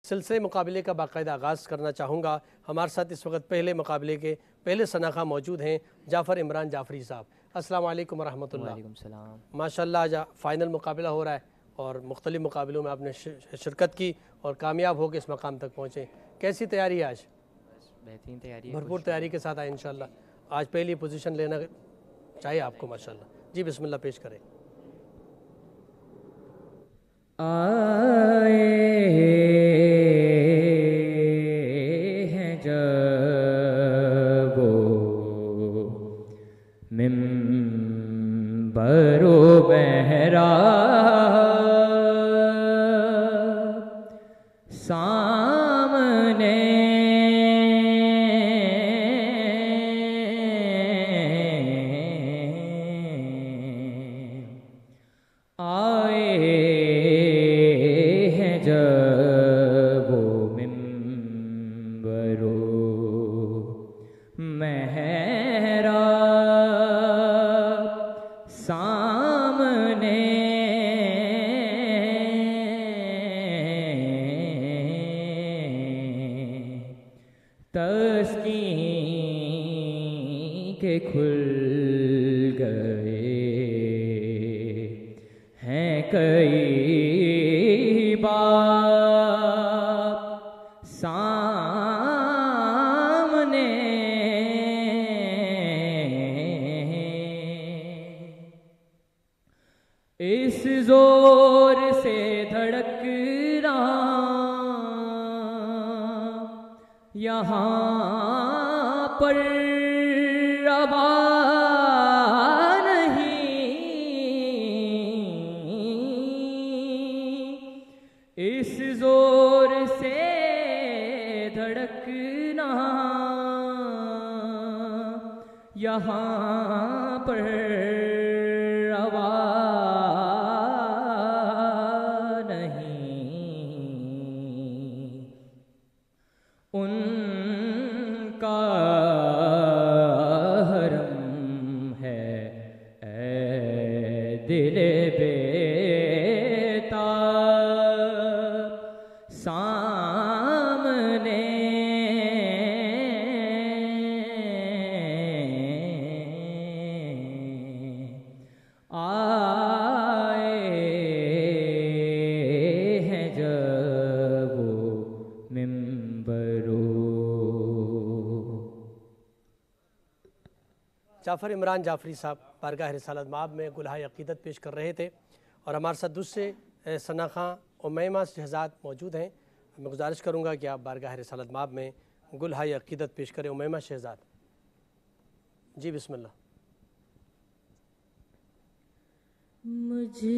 सिलसिले मुकाबले का बाकायदा आगाज़ करना चाहूँगा। हमारे साथ इस वक्त पहले मुकाबले के पहले सनाखा मौजूद हैं जाफ़र इमरान जाफ़री साहब। अस्सलाम वालेकुम रहमतुल्लाह। वालेकुम सलाम। माशाल्लाह आज फ़ाइनल मुकाबला हो रहा है और मुख्तलिफ़ मुकाबलों में आपने शिरकत की और कामयाब होकर इस मकाम तक पहुँचे। कैसी तैयारी है आज? बेहतरीन तैयारी, भरपूर तैयारी के साथ आए इंशाल्लाह। आज पहली पोजीशन लेना चाहिए आपको माशाल्लाह। जी बिस्मिल्लाह पेश करें। आए हैं जब वो मिंबरो बहरा सामने तस्कीन के खुल गए हैं कई बार सामने। इस जोर से धड़क रहा यहाँ पर रवा नहीं, इस जोर से धड़कना यहाँ पर रवा उनका हरम है ऐ दिले बेताब सामने। आए हैं जब वो मिंबरो। जाफ़र इमरान जाफ़री साहब बारगाह रिसालत माब में गुलहाए अक़ीदत पेश कर रहे थे और हमारे साथ दूसरे सनाखा उमैमा शहज़ाद मौजूद हैं। मैं गुजारिश करूँगा कि आप बारगाह रिसालत माब में गुलहाए अक़ीदत पेश करें। उमैमा शहज़ाद जी बिस्मिल्लाह। मुझे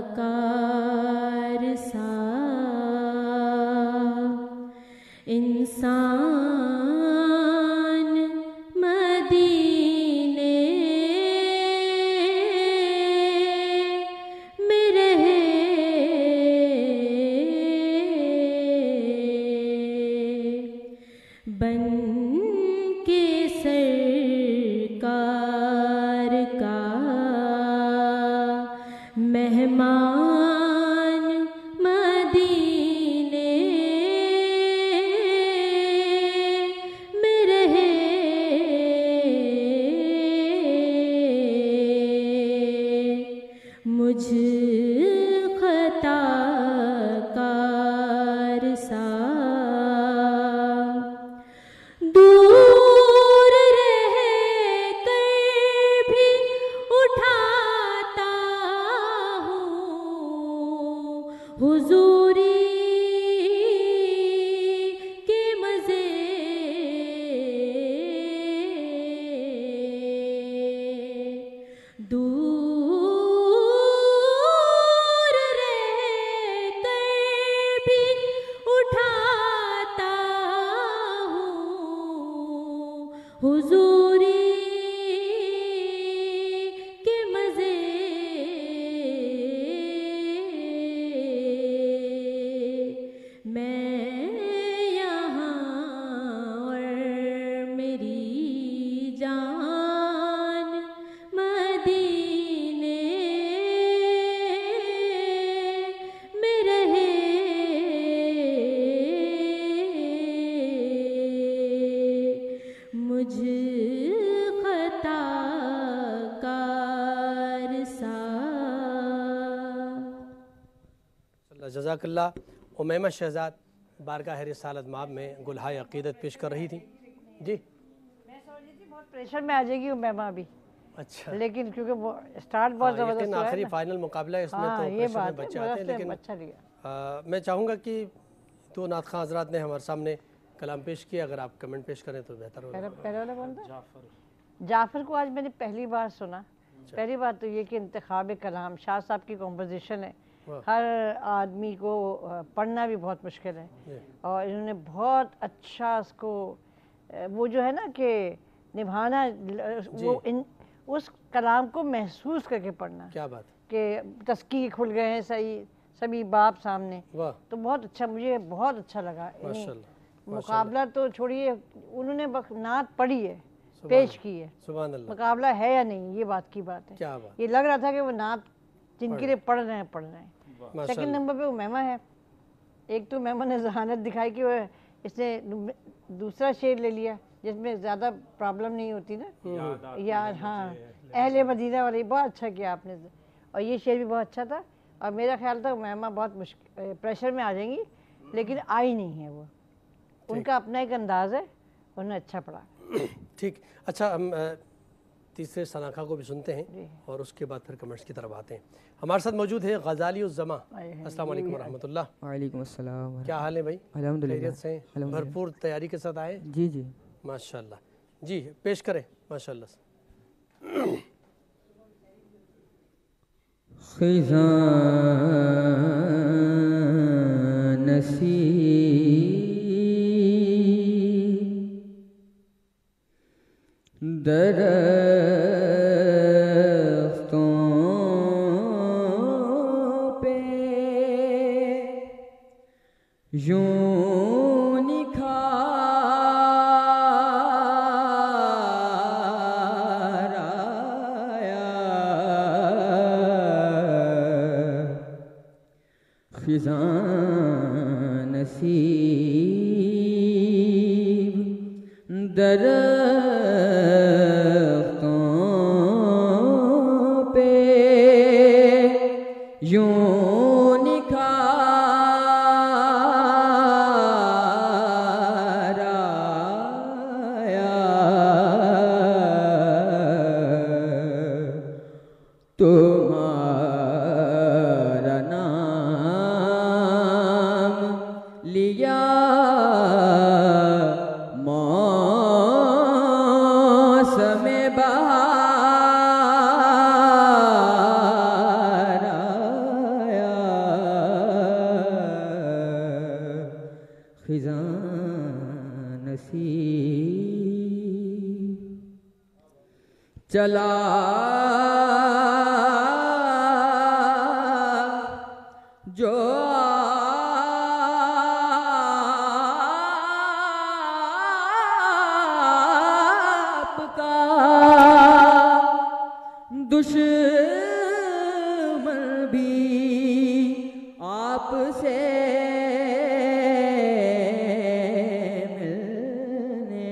खताकार सा इंसान मदीने में रहे, बन के सरकार का मेहमान मदीने में रहे, मुझ खताकार सा दूर रह कर भी उठाता हूँ हुजूरी के मज़े, दूर रह कर भी उठाता हूँ हुजूरी के मज़े। जज़ाकल्लाह। उमैमा शहज़ाद बारगाह रिसालत माब में गुलहाय अक़ीदत पेश कर रही थी। जी मैं सोच रही थी बहुत प्रेशर में आ जाएगी उमैमा भी, अच्छा, लेकिन क्योंकि वो स्टार्ट बहुत ज़बरदस्त लेकिन हुआ है आखिरी ना। फाइनल मुकाबला है, इसमें हाँ, तो ये प्रेशर बात में है, बच्चे आते हैं। लेकिन अच्छा लिया। मैं चाहूँगा कि दो नात खां हज़रात ने हमारे सामने कलाम पेश किया, अगर आप कमेंट पेश करें तो बेहतर होगा। पहले वाला कौन था? जाफ़र को आज मैंने पहली बार सुना। पहली बात तो ये कि इंतखाब कलाम शाह साहब की कॉम्पोजिशन है, हर आदमी को पढ़ना भी बहुत मुश्किल है, और इन्होंने बहुत अच्छा उसको वो जो है ना कि निभाना, वो इन उस कलाम को महसूस करके पढ़ना। क्या बात कि तस्कीर खुल गए हैं सही सभी बाप सामने, वाह, तो बहुत अच्छा, मुझे बहुत अच्छा लगा। मुकाबला तो छोड़िए, उन्होंने नात पढ़ी है, पेश की है, सुभान अल्लाह। मुकाबला है या नहीं ये बात की बात है। क्या बात, ये लग रहा था कि वो नात जिनके लिए पढ़ रहे हैं। सेकंड नंबर पे उमैमा है। एक तो उमैमा ने जहानत दिखाई कि वो इसने दूसरा शेर ले लिया जिसमें ज़्यादा प्रॉब्लम नहीं होती ना, यार हाँ, अहले मदीना वाले, बहुत अच्छा किया आपने। और ये शेर भी बहुत अच्छा था, और मेरा ख्याल था उमैमा बहुत मुश्किल प्रेशर में आ जाएंगी, लेकिन आई नहीं है वो, उनका अपना एक अंदाज़ है, उन्होंने अच्छा पढ़ा। ठीक, अच्छा, हम तीसरे सनाखा को भी सुनते हैं और उसके बाद फिर कमेंट्स की तरफ आते हैं। हमारे साथ मौजूद है गज़ाली उज़्ज़मा। अस्सलाम वालेकुम वरहमतुल्लाह। वालेकुम अस्सलाम। क्या हाल है भाई? अल्हम्दुलिल्लाह, खैरियत से? भरपूर तैयारी के साथ आए? जी जी, माशाल्लाह। जी पेश करें। माशाल्लाह। खिज़ां नसी दरख्तों पे यूं निखार आया, खिज़ां नसीब दरख्तों पे यूं निखार आया, तुम्हारा नाम लिया मौसम बहार आया, खिज़ां नसीब चला जो आपका दुश्मन भी आपसे मिलने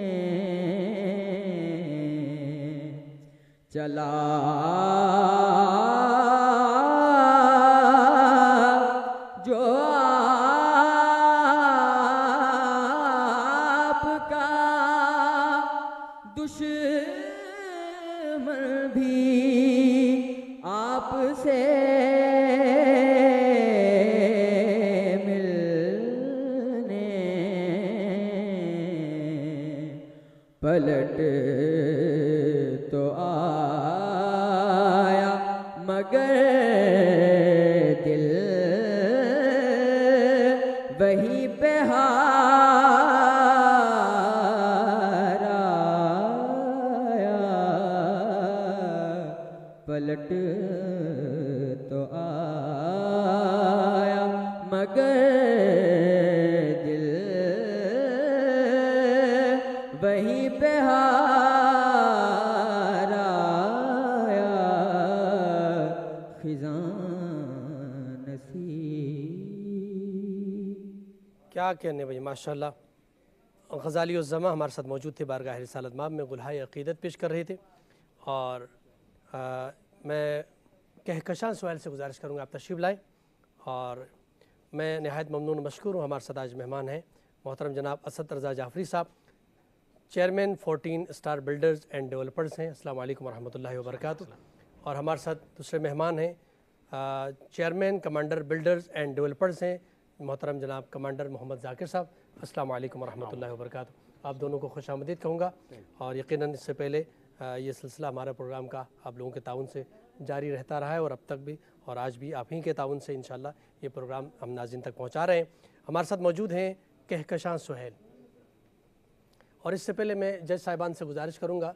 चला, जो आपका दुश्मन भी आपसे मिलने पलट तो आया, मगर दिल वहीं पे हार आया, पलट तो आया, मगर दिल वहीं पे हार आया, खिज़ां नसीब। क्या कहने भाई, माशाल्लाह। गज़ाली उज़्ज़मा हमारे साथ मौजूद थे बारगाह रिसालत माब में, गुलहाय अक़ीदत पेश कर रहे थे। और मैं कहकशां सवाल से गुजारिश करूँगा आप तशरीफ़ लाएँ और मैं नहायत ममनून मशकूर हूँ। हमारे साथ आज मेहमान हैं मोहतरम जनाब असद रज़ा जाफ़री साहब, chairman 14 star builders and developers हैं। अस्सलाम वालेकुम रहमतुल्लाहि व बरकातुहू। और हमारे साथ दूसरे मेहमान हैं chairman commander builders and developers हैं मोहतरम जनाब कमांडर मोहम्मद ज़ाकिर साहब। अस्सलाम वालेकुम रहमतुल्लाहि व बरकातुहू। आप दोनों को खुशामदीद कहूँगा और यकीनन इससे पहले ये सिलसिला हमारे प्रोग्राम का आप लोगों के ताउन से जारी रहता रहा है और अब तक भी और आज भी आप ही के ताउन से इंशाल्लाह ये प्रोग्राम हम नाज़रीन तक पहुँचा रहे हैं। हमारे साथ मौजूद हैं कहकशां सुहेल। और इससे पहले मैं जज साहिबान से गुजारिश करूँगा,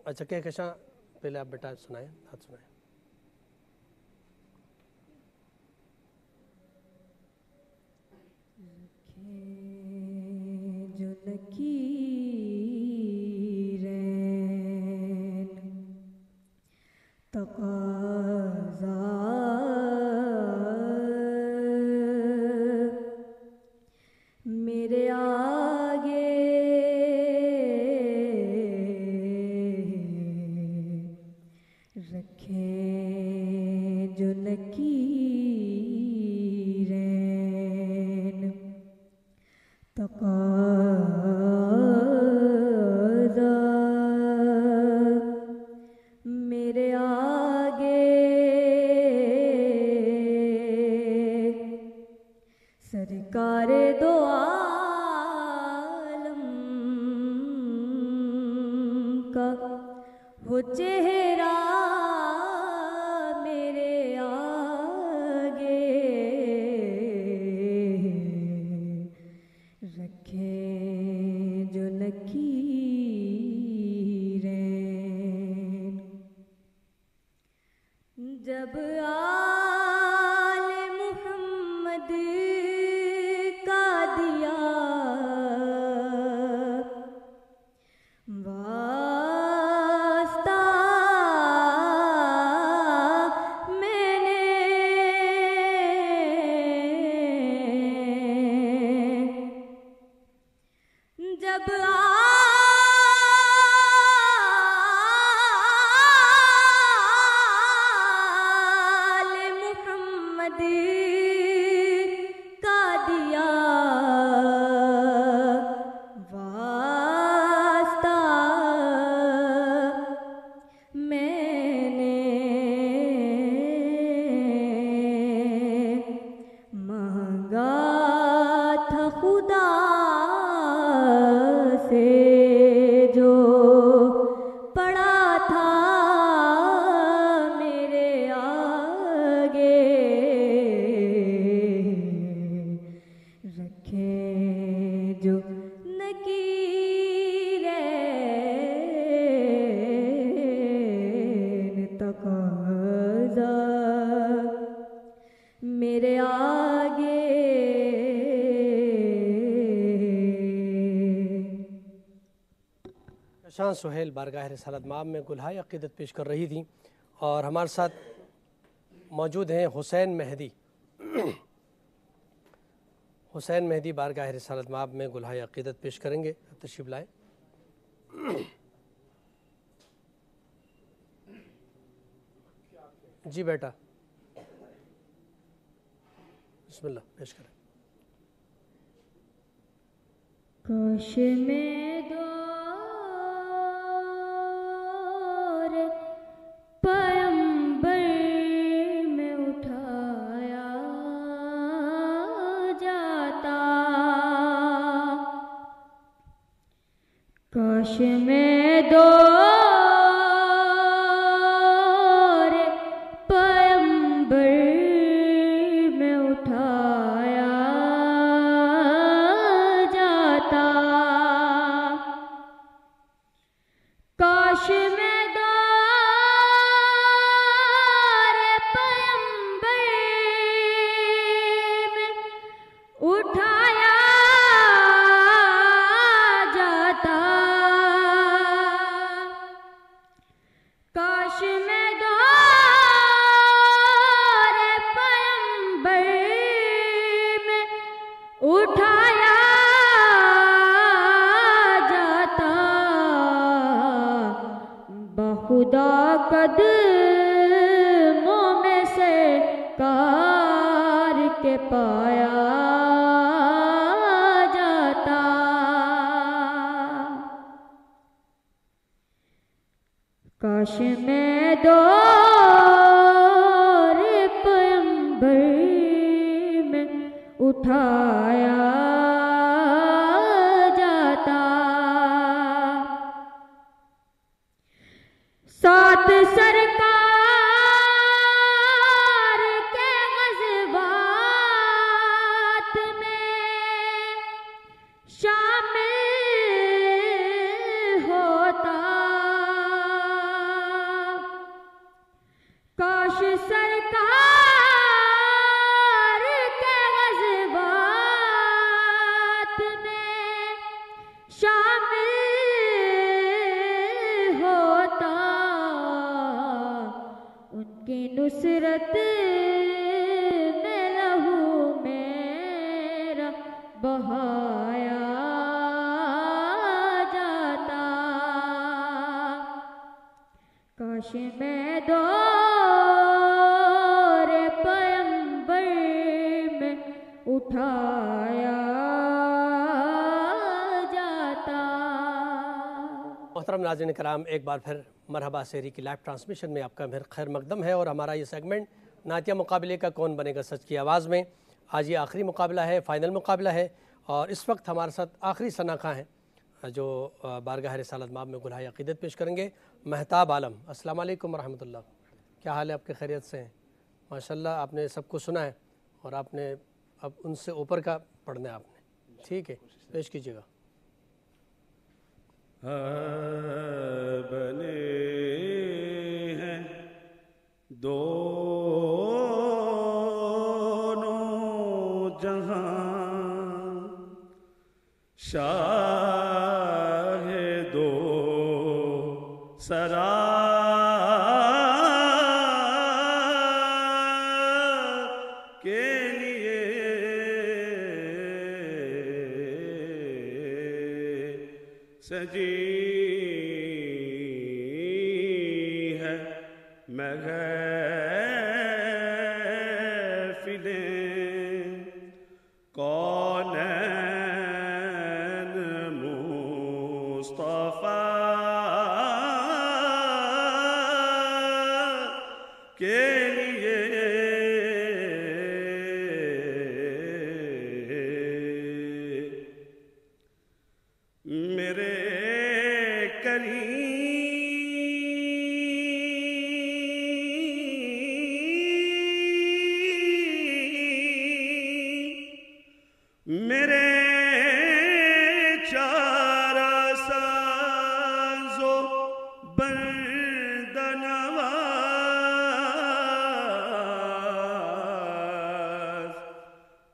अच्छा कहकशां पहले आप बेटा सुनाएं, हाथ सुनाएं। जो लकीरें तक़ाज़ा मेरे आगे रखें जो लकीरें तक़ाज़ा मेरे आगे सरकारे दो आलम का हो चेहरा मेरे आगे रखें जो लकीरें जब आले मुहम्मद का दिया वास्ता मैंने जब आले मुहम्मद का दिया वास्ता मैंने मांगा था खुदा से जो पड़ा था मेरे आगे रखें जो नकीरें तक़ाज़ा मेरे आगे कहकशां सुहेल बारगाह रिसालत माब में गुलहाय अक़ीदत पेश कर रही थी और हमारे साथ मौजूद हैं हुसैन मेहदी। हुसैन मेहदी बारगाह रिसालत माब में गुलहाय अक़ीदत पेश करेंगे। तशरीफ़ लाएँ। जी बेटा बिस्मिल्लाह पेश करें। काश में दौर पैगंबर में उठाया जाता, काश में दौर पैगंबर में उठाया जाता, काश में दौर पैगंबर में उठाया जाता। पाया जाता। काश मैं दौर पैगंबर में उठाया जाता। सात सरकार के ग़ज़वात में शामिल होता। काश सरकार के ग़ज़वात में शामिल होता। उनकी नुसरत में लहू मेरा बहाया जाता। काश मैं दौर पैगंबर में उठाया जाता। मोहतरम नाज़रीन कराम, एक बार फिर मरहबा सेरी की लाइव ट्रांसमिशन में आपका खैर मकदम है। और हमारा ये सेगमेंट नातिया मुकाबले का कौन बनेगा सच की आवाज़ में। आज ये आखिरी मुकाबला है, फ़ाइनल मुकाबला है। और इस वक्त हमारे साथ आखिरी सनाखा हैं जो बारगाह रिसालत माब में गुलहाए अक़ीदत पेश करेंगे, महताब आलम। अस्सलाम वालेकुम रहमतुल्लाह। क्या हाल है आपके? खैरियत से हैं? माशाल्लाह, आपने सबको सुना है और आपने अब उनसे ऊपर का पढ़ना है आपने। ठीक है, पेश कीजिएगा। बने हैं दोनों जहां, शाह दो सरा के लिए सजी है महफ़िलें। कौनैन मुस्तफ़ा के लिए मेरे मेरे चारा साज़ो बंदनवाज़,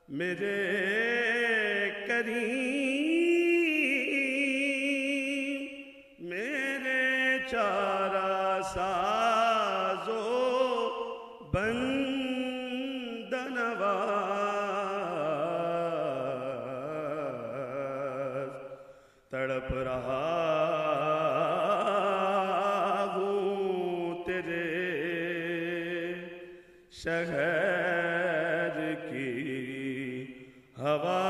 मेरे करीम, मेरे चारा साज़ो बंदनवाज़, तड़प रहा हूँ तेरे शहर की हवा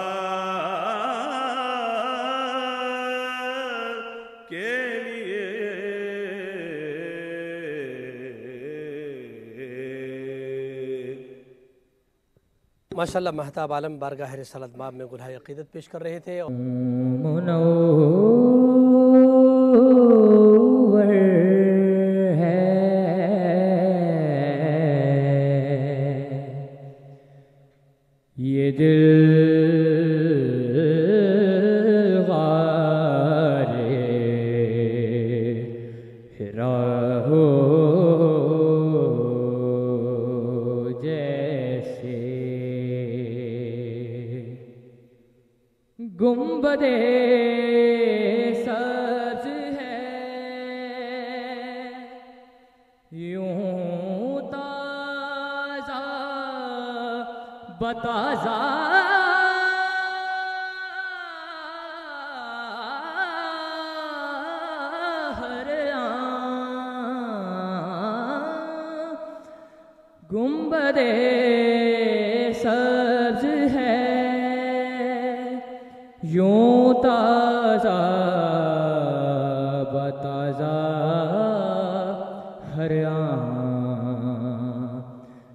के लिए। माशाल्लाह, महताब आलम बारगाह रिसालत माब में गुलहाए अक़ीदत पेश कर रहे थे। मुनव्वर है ये दिल गारे हिरा हो जैसे। गुंबदे सब्ज़ है यूं ताज़ा बताज़ा, हर गुंबदे सब्ज़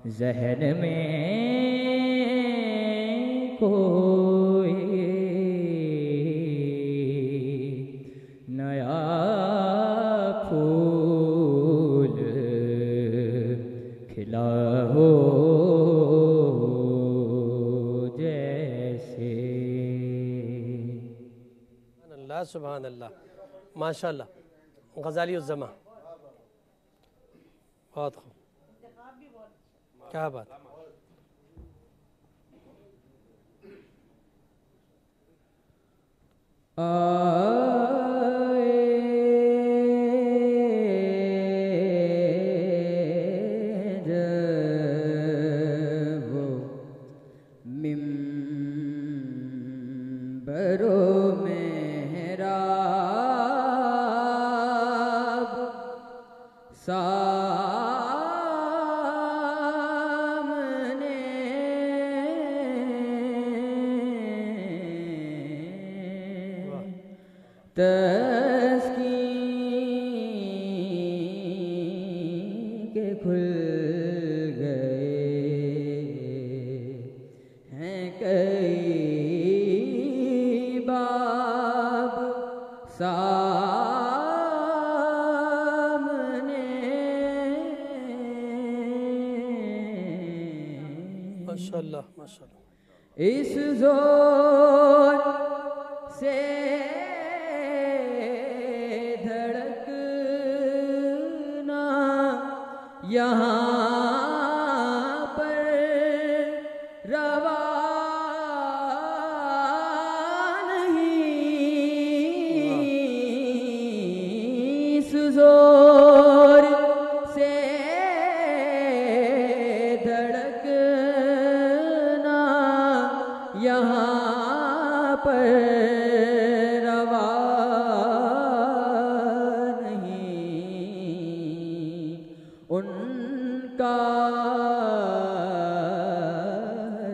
जहन में कोई नया फूल खिला हो जैसे। अल्लाह सुभान अल्लाह, माशाल्लाह। गज़ाली उज़्ज़मा, बहुत खूब, क्या बात। मिंबरो मेहराब सामने तस्कीन के खुल गए हैं कई बाब सामने। माशाल्लाह माशाल्लाह। इस जोर से धड़कना यहाँ पर रवा नहीं। इस जोर से धड़कना यहाँ पर रवा नहीं। उनका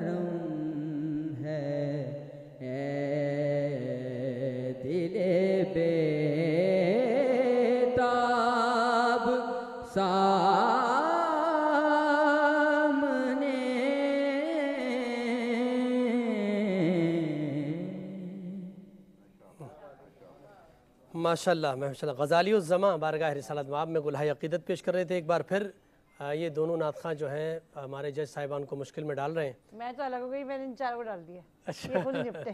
रंग है दिले बेताब सामने। माशाल्लाह माशाल्लाह। गज़ाली उज़्ज़मा बारगाह रिसालत माब में गुलहाय अक़ीदत पेश कर रहे थे। एक बार फिर ये दोनों नातख़ां जो हैं हमारे जज साहिबान को मुश्किल में डाल रहे हैं। मैं तो अलग हो गई, मैंने इन चार को डाल दिया। अच्छा। ये खुद निपटे।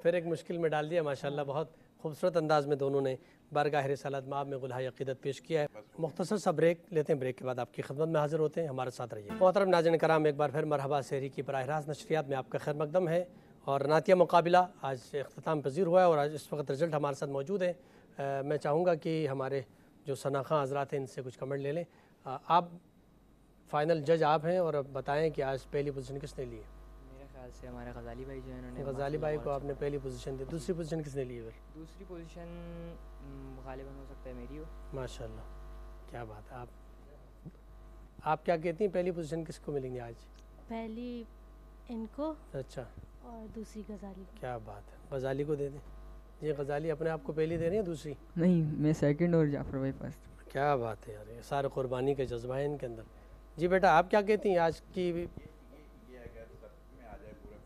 फिर एक मुश्किल में डाल दिया। माशाल्लाह बहुत खूबसूरत अंदाज़ में दोनों ने बारगाह रिसालत माब में गुलहाय अक़ीदत पेश किया है। मुख्तसर सा ब्रेक लेते हैं, ब्रेक के बाद आपकी खिदमत में हाजिर होते हैं, हमारे साथ रहिए। मोहतरम नाज़रीन कराम, एक बार फिर मरहबा सहरी की बराह रास्त नशरियात में आपका खैर मकदम है। और नातिया मुकाबला आज इख्तिताम पजीर हुआ है और आज इस वक्त रिज़ल्ट हमारे साथ मौजूद है। मैं चाहूँगा कि हमारे जो सनाखा हज़रात हैं इनसे कुछ कमेंट ले लें। आप फ़ाइनल जज आप हैं और अब बताएं कि आज पहली पोजीशन किसने ली है? मेरे ख्याल से हमारे गज़ाली भाई जो है इन्होंने गज़ाली भाई को आपने पहली पोजीशन दी। दूसरी पोजीशन किसने ली है फिर? दूसरी पोजीशन गालिबन हो सकता है मेरी हो। माशाल्लाह, क्या बात है। आप क्या कहती हैं पहली पोजीशन किसको मिलेंगी आज? पहली इनको अच्छा, और दूसरी गज़ाली को। क्या बात है। गज़ाली को दे दें। ये गज़ाली अपने आप को पहली दे रही है दूसरी? नहीं, मैं सेकंड और जाफर भाई फर्स्ट। क्या बात है यार, ये सारे कुर्बानी के जज्बा है इनके अंदर। जी बेटा, आप क्या कहती हैं आज की?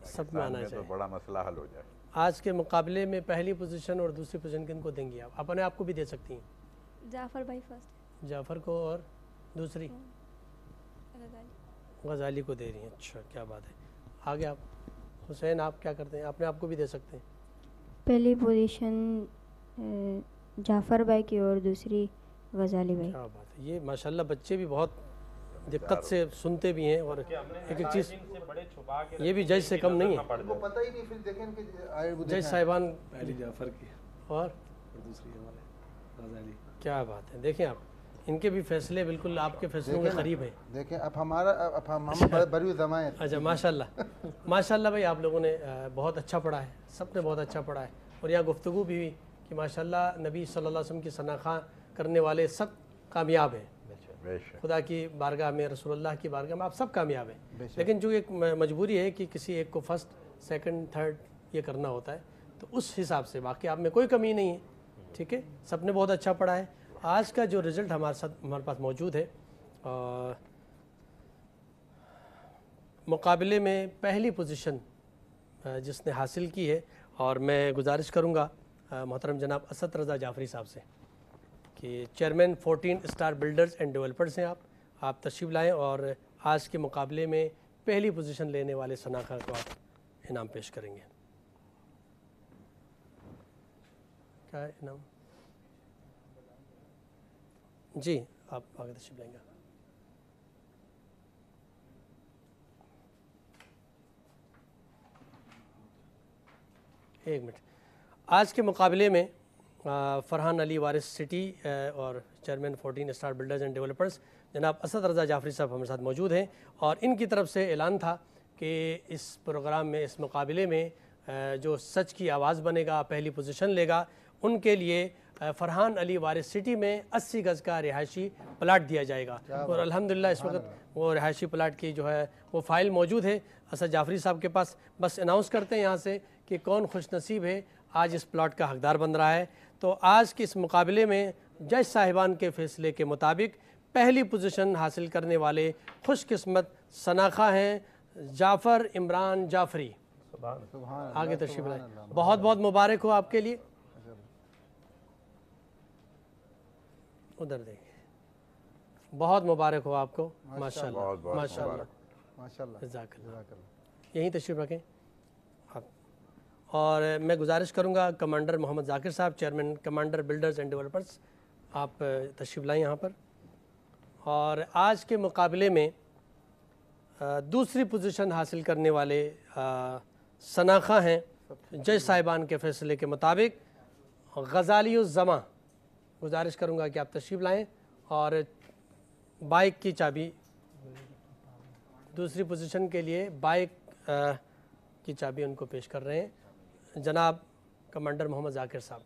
सब में आना चाहिए तो बड़ा मसला हल हो जाए। आज के मुकाबले में पहली पोजीशन और दूसरी पोजीशन किनको देंगी आप? अपने आप को भी दे सकती हैं। जाफ़र भाई फर्स्ट, जाफ़र को, और दूसरी गज़ाली को दे रही हैं। अच्छा, क्या बात है। आगे आप हुसैन, आप क्या करते हैं? अपने आप को भी दे सकते हैं। पहली पोजीशन जाफ़र भाई की और दूसरी गज़ाली भाई। क्या बात है। ये माशाल्लाह बच्चे भी बहुत दिक्कत से सुनते भी हैं और एक एक चीज़, ये भी जज से कम नहीं है। पता ही नहीं, फिर देखें कि जज साहिबान पहली जाफर की और दूसरी हमारे गज़ाली। क्या बात है। देखें आप, इनके भी फैसले बिल्कुल आपके फैसलों के करीब हैं। देखें अब हमारा हम बरी जमायत। अच्छा, माशाल्लाह माशाल्लाह भाई, आप लोगों ने बहुत अच्छा पढ़ा है, सब ने बहुत अच्छा पढ़ा है। और यहाँ गुफ्तगू भी हुई कि माशाल्लाह नबी सल्लल्लाहु अलैहि वसल्लम की शनाख्त करने वाले सब कामयाब हैं। खुदा की बारगाह में, रसूलुल्लाह की बारगाह में आप सब कामयाब हैं। लेकिन जो एक मजबूरी है कि किसी एक को फर्स्ट, सेकंड, थर्ड ये करना होता है, तो उस हिसाब से बाकी आप में कोई कमी नहीं है। ठीक है, सब ने बहुत अच्छा पढ़ा है। आज का जो रिज़ल्ट हमारे पास मौजूद है, मुकाबले में पहली पोजीशन जिसने हासिल की है, और मैं गुजारिश करूंगा मोहतरम जनाब असद रज़ा जाफरी साहब से कि chairman 14 star builders and developers हैं आप तशरीफ़ लाएँ और आज के मुकाबले में पहली पोजीशन लेने वाले सनाखा को आप इनाम पेश करेंगे। क्या है इनाम? जी आप आगे तशरीफ़ लाएंगे। एक मिनट। आज के मुकाबले में फ़रहान अली वारिस सिटी और chairman 14 star builders and developers जनाब असद रज़ा जाफरी साहब हमारे साथ मौजूद हैं, और इनकी तरफ से ऐलान था कि इस प्रोग्राम में, इस मुकाबले में जो सच की आवाज़ बनेगा, पहली पोजीशन लेगा, उनके लिए फ़रहान अली वारिस सिटी में 80 गज़ का रिहायशी प्लाट दिया जाएगा। और अल्हम्दुलिल्लाह इस वक्त वो रिहायशी प्लाट की जो है वो फ़ाइल मौजूद है असद जाफरी साहब के पास। बस अनाउंस करते हैं यहाँ से कि कौन खुशनसीब है आज इस प्लाट का हकदार बन रहा है। तो आज के इस मुकाबले में जज साहिबान के फ़ैसले के मुताबिक पहली पोजीशन हासिल करने वाले खुशकिस्मत सनाखा हैं जाफ़र इमरान जाफरी। आगे तशरीफ़ लाएं। बहुत बहुत मुबारक हो आपके लिए। उधर देखिए, बहुत मुबारक हो आपको। माशाअल्लाह माशाअल्लाह माशाअल्लाह। जज़ाकल्लाह। यहीं तशरीफ़ रखें आप। और मैं गुजारिश करूंगा कमांडर मोहम्मद जाकिर साहब, chairman commander builders and developers, आप तशरीफ़ लाएं यहाँ पर। और आज के मुकाबले में दूसरी पोजीशन हासिल करने वाले सनाखा हैं जज साहिबान के फ़ैसले के मुताबिक गज़ाली-उज़-ज़मा। गुजारिश करूंगा कि आप तशरीफ़ लाएं और बाइक की चाबी, दूसरी पोजीशन के लिए बाइक की चाबी उनको पेश कर रहे हैं जनाब कमांडर मोहम्मद जाकिर साहब।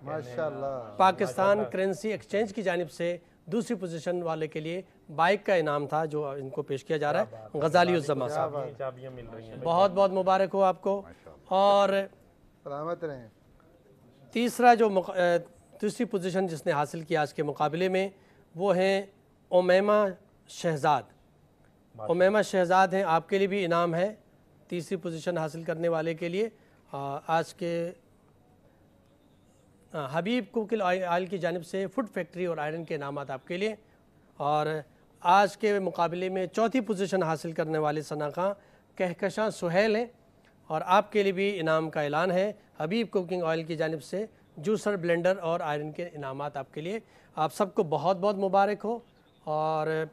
माशाअल्लाह। पाकिस्तान करेंसी एक्सचेंज की जानिब से दूसरी पोजीशन वाले के लिए बाइक का इनाम था जो इनको पेश किया जा रहा है गज़ाली-उज़-ज़मा साहब। बहुत बहुत मुबारक हो आपको। और सलामत रहें। तीसरा जो तीसरी पोजीशन जिसने हासिल किया आज के मुकाबले में वो हैं उमैमा शहज़ाद। उमैमा शहज़ाद हैं, आपके लिए भी इनाम है तीसरी पोजीशन हासिल करने वाले के लिए। आज के हबीब कुकिल ऑयल की जानिब से फूड फैक्ट्री और आयरन के इनामात आपके लिए। और आज के मुकाबले में चौथी पोजीशन हासिल करने वाले सनाखा कहकशां सुहेल हैं, और आपके लिए भी इनाम का ऐलान है हबीब कुकिंग ऑयल की जानिब से जूसर, ब्लेंडर और आयरन के इनामात आपके लिए। आप सबको बहुत बहुत मुबारक हो। और